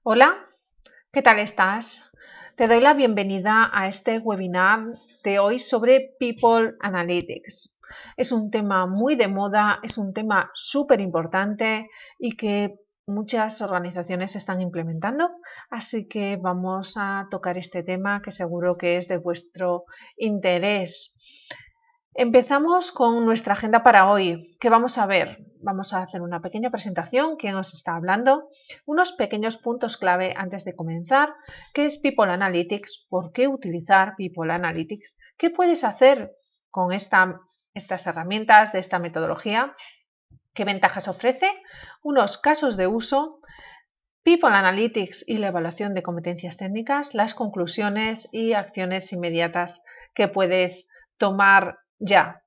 Hola, ¿qué tal estás? Te doy la bienvenida a este webinar de hoy sobre People Analytics. Es un tema muy de moda, es un tema súper importante y que muchas organizaciones están implementando, así que vamos a tocar este tema que seguro que es de vuestro interés. Empezamos con nuestra agenda para hoy. ¿Qué vamos a ver? Vamos a hacer una pequeña presentación, quién os está hablando, unos pequeños puntos clave antes de comenzar, qué es People Analytics, por qué utilizar People Analytics, qué puedes hacer con estas herramientas de esta metodología, qué ventajas ofrece, unos casos de uso, People Analytics y la evaluación de competencias técnicas, las conclusiones y acciones inmediatas que puedes tomar ya.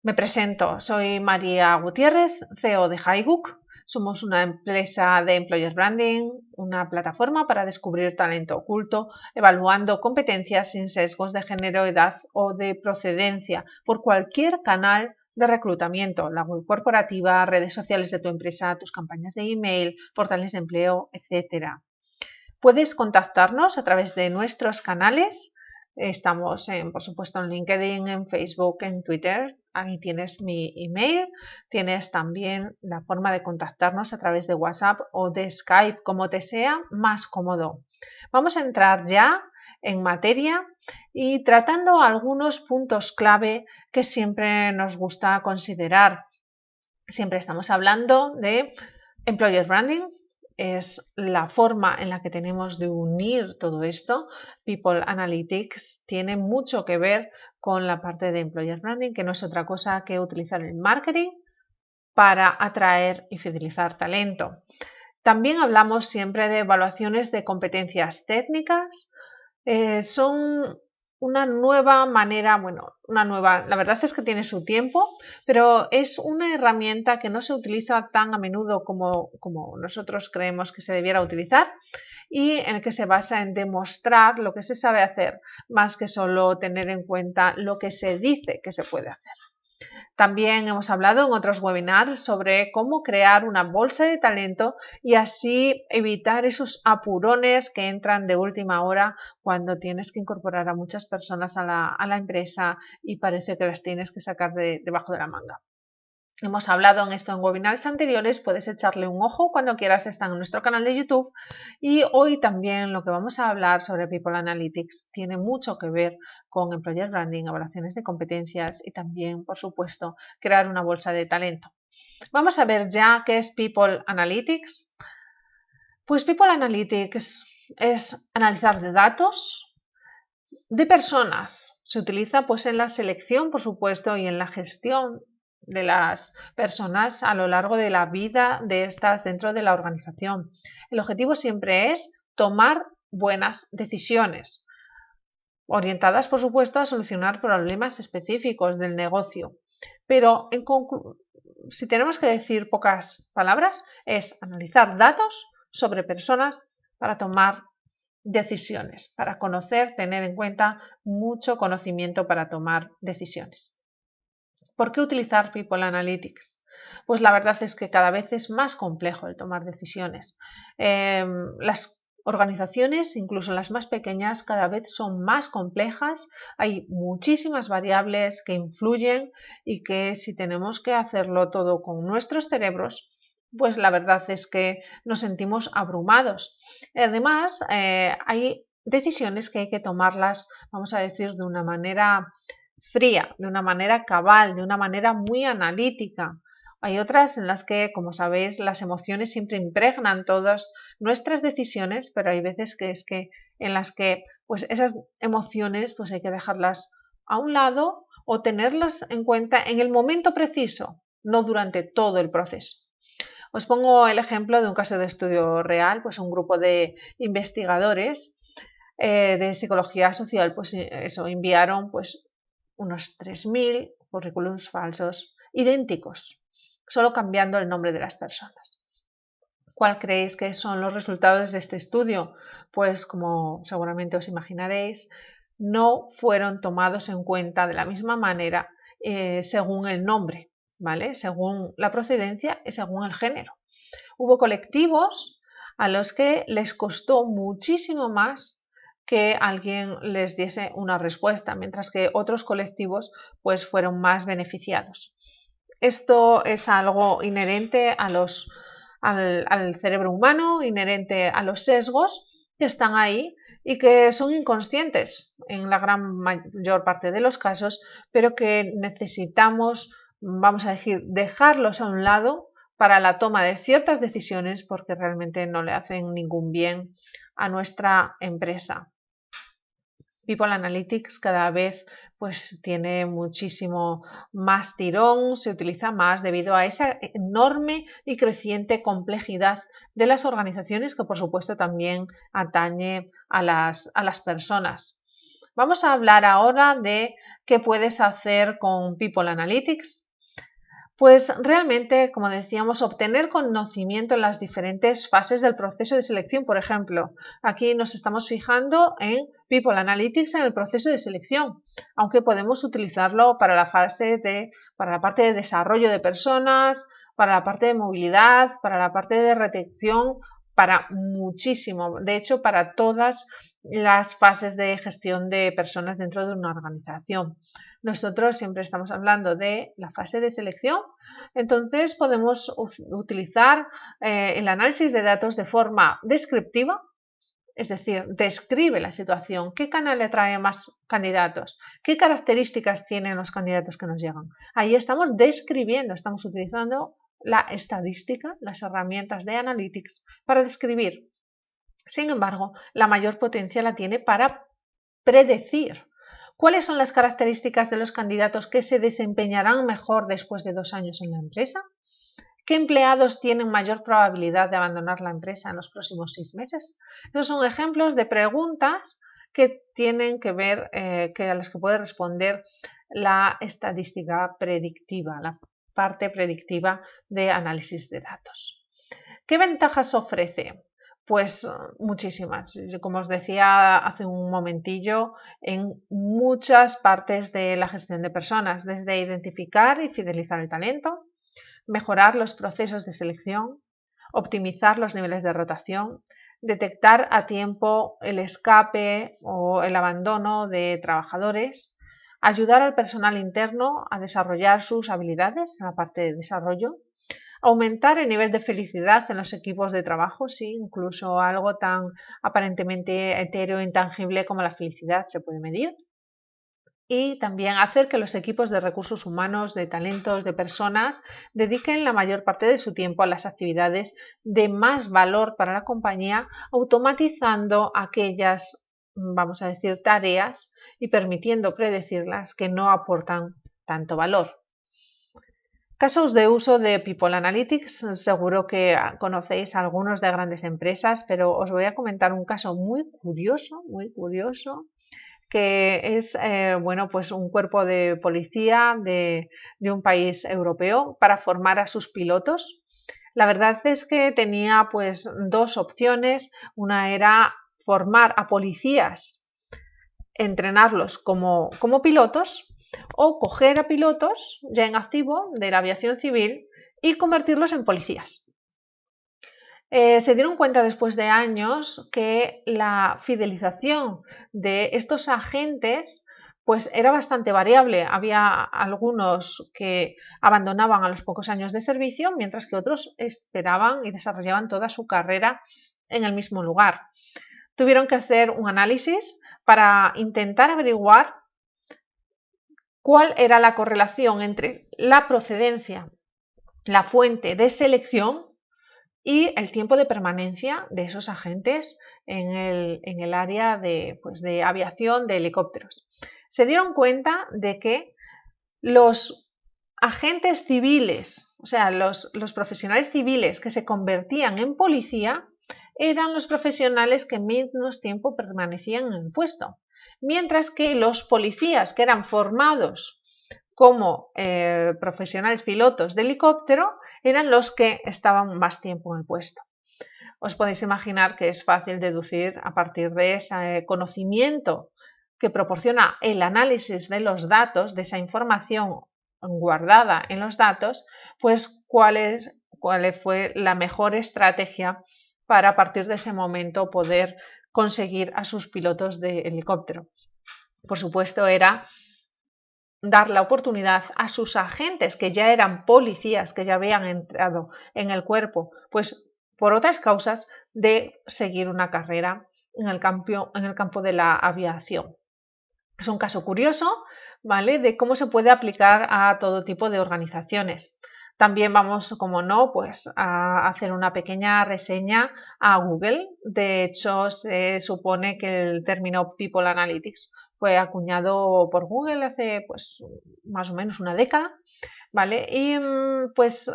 Me presento, soy María Gutiérrez, CEO de HighBook. Somos una empresa de Employer Branding, una plataforma para descubrir talento oculto, evaluando competencias sin sesgos de género, edad o de procedencia por cualquier canal de reclutamiento, la web corporativa, redes sociales de tu empresa, tus campañas de email, portales de empleo, etc. Puedes contactarnos a través de nuestros canales. Estamos, por supuesto, en LinkedIn, en Facebook, en Twitter. Ahí tienes mi email. Tienes también la forma de contactarnos a través de WhatsApp o de Skype, como te sea más cómodo. Vamos a entrar ya en materia y tratando algunos puntos clave que siempre nos gusta considerar. Siempre estamos hablando de Employer Branding, es la forma en la que tenemos de unir todo esto. People Analytics tiene mucho que ver con la parte de Employer Branding, que no es otra cosa que utilizar el marketing para atraer y fidelizar talento. También hablamos siempre de evaluaciones de competencias técnicas. Son una nueva manera, la verdad es que tiene su tiempo, pero es una herramienta que no se utiliza tan a menudo como nosotros creemos que se debiera utilizar y en el que se basa en demostrar lo que se sabe hacer, más que solo tener en cuenta lo que se dice que se puede hacer. También hemos hablado en otros webinars sobre cómo crear una bolsa de talento y así evitar esos apurones que entran de última hora cuando tienes que incorporar a muchas personas a la empresa y parece que las tienes que sacar debajo de la manga. Hemos hablado en esto en webinars anteriores, puedes echarle un ojo cuando quieras, están en nuestro canal de YouTube. Y hoy también lo que vamos a hablar sobre People Analytics tiene mucho que ver con Employer Branding, evaluaciones de competencias y también, por supuesto, crear una bolsa de talento. Vamos a ver ya qué es People Analytics. Pues People Analytics es analizar de datos de personas. Se utiliza pues en la selección, por supuesto, y en la gestión de las personas a lo largo de la vida de estas dentro de la organización. El objetivo siempre es tomar buenas decisiones, orientadas, por supuesto, a solucionar problemas específicos del negocio. Pero si tenemos que decir pocas palabras, es analizar datos sobre personas para tomar decisiones, para conocer, tener en cuenta mucho conocimiento para tomar decisiones. ¿Por qué utilizar People Analytics? Pues la verdad es que cada vez es más complejo el tomar decisiones. Las organizaciones, incluso las más pequeñas, cada vez son más complejas. Hay muchísimas variables que influyen y que si tenemos que hacerlo todo con nuestros cerebros, pues la verdad es que nos sentimos abrumados. Además, hay decisiones que hay que tomarlas, vamos a decir, de una manera fría, de una manera cabal, de una manera muy analítica. Hay otras en las que, como sabéis, las emociones siempre impregnan todas nuestras decisiones, pero hay veces que en las que pues esas emociones pues hay que dejarlas a un lado o tenerlas en cuenta en el momento preciso, no durante todo el proceso. Os pongo el ejemplo de un caso de estudio real, pues un grupo de investigadores de psicología social, pues eso, enviaron pues unos 3.000 currículums falsos idénticos, solo cambiando el nombre de las personas. ¿Cuál creéis que son los resultados de este estudio? Pues como seguramente os imaginaréis, no fueron tomados en cuenta de la misma manera según el nombre, ¿vale? Según la procedencia y según el género. Hubo colectivos a los que les costó muchísimo más que alguien les diese una respuesta, mientras que otros colectivos pues fueron más beneficiados. Esto es algo inherente al cerebro humano, inherente a los sesgos que están ahí y que son inconscientes en la gran mayor parte de los casos, pero que necesitamos, vamos a decir, dejarlos a un lado para la toma de ciertas decisiones porque realmente no le hacen ningún bien a nuestra empresa. People Analytics cada vez pues tiene muchísimo más tirón, se utiliza más debido a esa enorme y creciente complejidad de las organizaciones que por supuesto también atañe a las personas. Vamos a hablar ahora de qué puedes hacer con People Analytics. Pues realmente, como decíamos, obtener conocimiento en las diferentes fases del proceso de selección. Por ejemplo, aquí nos estamos fijando en People Analytics en el proceso de selección, aunque podemos utilizarlo para la parte de desarrollo de personas, para la parte de movilidad, para la parte de retención, para muchísimo. De hecho, para todas las fases de gestión de personas dentro de una organización. Nosotros siempre estamos hablando de la fase de selección, entonces podemos utilizar el análisis de datos de forma descriptiva, es decir, describe la situación, qué canal le atrae más candidatos, qué características tienen los candidatos que nos llegan. Ahí estamos describiendo, estamos utilizando la estadística, las herramientas de Analytics para describir. Sin embargo, la mayor potencia la tiene para predecir. ¿Cuáles son las características de los candidatos que se desempeñarán mejor después de 2 años en la empresa? ¿Qué empleados tienen mayor probabilidad de abandonar la empresa en los próximos 6 meses? Esos son ejemplos de preguntas que tienen que ver, a las que puede responder la estadística predictiva, la parte predictiva de análisis de datos. ¿Qué ventajas ofrece? Pues muchísimas. Como os decía hace un momentillo, en muchas partes de la gestión de personas, desde identificar y fidelizar el talento, mejorar los procesos de selección, optimizar los niveles de rotación, detectar a tiempo el escape o el abandono de trabajadores, ayudar al personal interno a desarrollar sus habilidades en la parte de desarrollo, aumentar el nivel de felicidad en los equipos de trabajo, sí, incluso algo tan aparentemente etéreo e intangible como la felicidad se puede medir. Y también hacer que los equipos de recursos humanos, de talentos, de personas, dediquen la mayor parte de su tiempo a las actividades de más valor para la compañía, automatizando aquellas, vamos a decir, tareas y permitiendo predecirlas que no aportan tanto valor. Casos de uso de People Analytics, seguro que conocéis algunos de grandes empresas, pero os voy a comentar un caso muy curioso, que es pues un cuerpo de policía de un país europeo para formar a sus pilotos. La verdad es que tenía pues 2 opciones. Una era formar a policías, entrenarlos como pilotos, o coger a pilotos ya en activo de la aviación civil y convertirlos en policías. Se dieron cuenta después de años que la fidelización de estos agentes pues era bastante variable. Había algunos que abandonaban a los pocos años de servicio, mientras que otros esperaban y desarrollaban toda su carrera en el mismo lugar. Tuvieron que hacer un análisis para intentar averiguar cuál era la correlación entre la procedencia, la fuente de selección y el tiempo de permanencia de esos agentes en el área de aviación de helicópteros. Se dieron cuenta de que los agentes civiles, o sea, los profesionales civiles que se convertían en policía, eran los profesionales que menos tiempo permanecían en el puesto, mientras que los policías que eran formados como profesionales pilotos de helicóptero eran los que estaban más tiempo en el puesto. Os podéis imaginar que es fácil deducir a partir de ese conocimiento que proporciona el análisis de los datos, de esa información guardada en los datos, pues cuál fue la mejor estrategia para a partir de ese momento poder conseguir a sus pilotos de helicóptero. Por supuesto, era dar la oportunidad a sus agentes, que ya eran policías, que ya habían entrado en el cuerpo, pues por otras causas, de seguir una carrera en el campo de la aviación. Es un caso curioso, ¿vale?, de cómo se puede aplicar a todo tipo de organizaciones. También vamos, como no, pues a hacer una pequeña reseña a Google. De hecho, se supone que el término People Analytics fue acuñado por Google hace pues más o menos una década, ¿vale? Y pues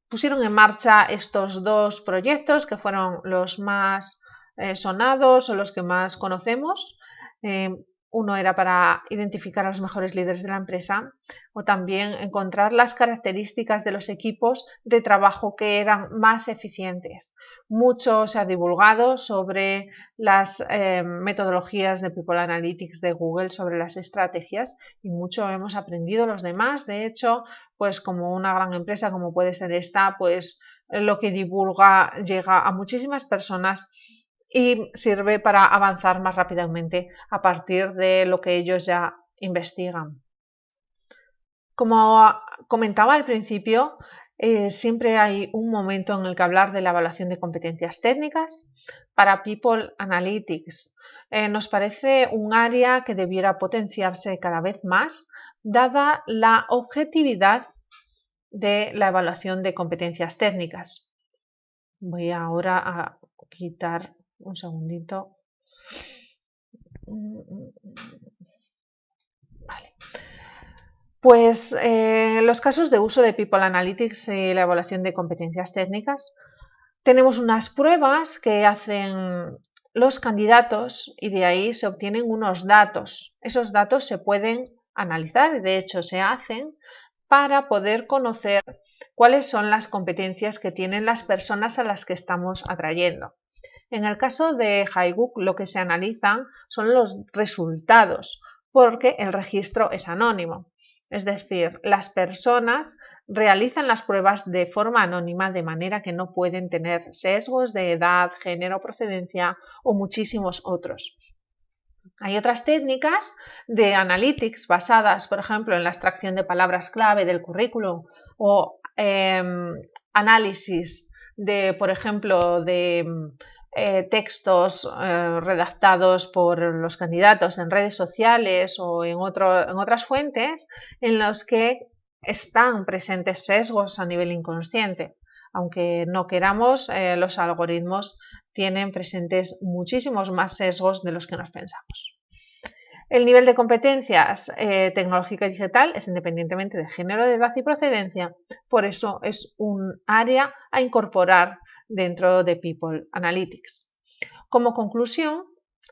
pusieron en marcha estos dos proyectos que fueron los más sonados o los que más conocemos. Uno era para identificar a los mejores líderes de la empresa o también encontrar las características de los equipos de trabajo que eran más eficientes. Mucho se ha divulgado sobre las metodologías de People Analytics de Google, sobre las estrategias, y mucho hemos aprendido los demás. De hecho, pues como una gran empresa como puede ser esta, pues lo que divulga llega a muchísimas personas y sirve para avanzar más rápidamente a partir de lo que ellos ya investigan. Como comentaba al principio, siempre hay un momento en el que hablar de la evaluación de competencias técnicas. Para People Analytics nos parece un área que debiera potenciarse cada vez más, dada la objetividad de la evaluación de competencias técnicas. Voy ahora a quitar un segundito. Vale. Pues los casos de uso de People Analytics y la evaluación de competencias técnicas, tenemos unas pruebas que hacen los candidatos y de ahí se obtienen unos datos. Esos datos se pueden analizar y de hecho se hacen para poder conocer cuáles son las competencias que tienen las personas a las que estamos atrayendo. En el caso de HighGoog, lo que se analizan son los resultados, porque el registro es anónimo. Es decir, las personas realizan las pruebas de forma anónima, de manera que no pueden tener sesgos de edad, género, procedencia o muchísimos otros. Hay otras técnicas de analytics basadas, por ejemplo, en la extracción de palabras clave del currículum o análisis de, por ejemplo, de textos redactados por los candidatos en redes sociales o en otras fuentes, en los que están presentes sesgos a nivel inconsciente. Aunque no queramos, los algoritmos tienen presentes muchísimos más sesgos de los que nos pensamos. El nivel de competencias tecnológica y digital es independientemente de género, de edad y procedencia. Por eso es un área a incorporar dentro de People Analytics. Como conclusión,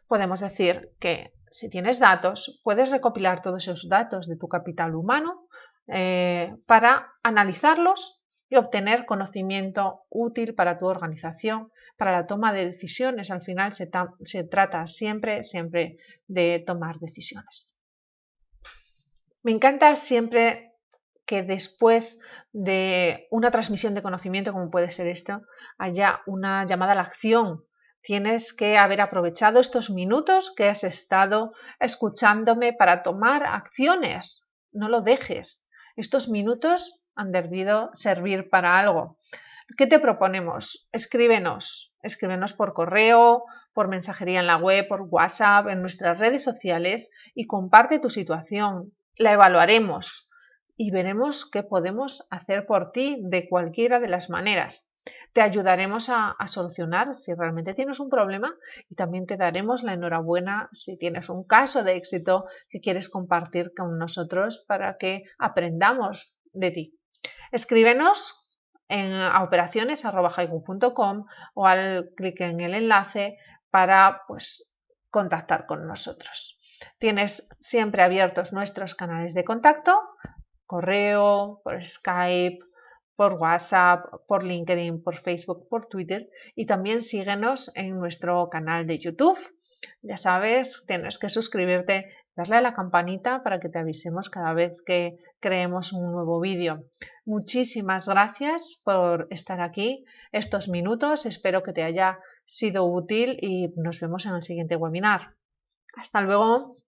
podemos decir que si tienes datos, puedes recopilar todos esos datos de tu capital humano para analizarlos y obtener conocimiento útil para tu organización, para la toma de decisiones. Al final se trata siempre de tomar decisiones. Me encanta siempre que después de una transmisión de conocimiento, como puede ser esto, haya una llamada a la acción. Tienes que haber aprovechado estos minutos que has estado escuchándome para tomar acciones. No lo dejes. Estos minutos han debido servir para algo. ¿Qué te proponemos? Escríbenos por correo, por mensajería en la web, por WhatsApp, en nuestras redes sociales y comparte tu situación. La evaluaremos y veremos qué podemos hacer por ti de cualquiera de las maneras. Te ayudaremos a solucionar si realmente tienes un problema y también te daremos la enhorabuena si tienes un caso de éxito que quieres compartir con nosotros para que aprendamos de ti. Escríbenos a operaciones@highgoog.com o al clic en el enlace para contactar con nosotros. Tienes siempre abiertos nuestros canales de contacto, correo, por Skype, por WhatsApp, por LinkedIn, por Facebook, por Twitter, y también síguenos en nuestro canal de YouTube. Ya sabes, tienes que suscribirte darle a la campanita para que te avisemos cada vez que creemos un nuevo vídeo. Muchísimas gracias por estar aquí estos minutos, espero que te haya sido útil y nos vemos en el siguiente webinar. Hasta luego.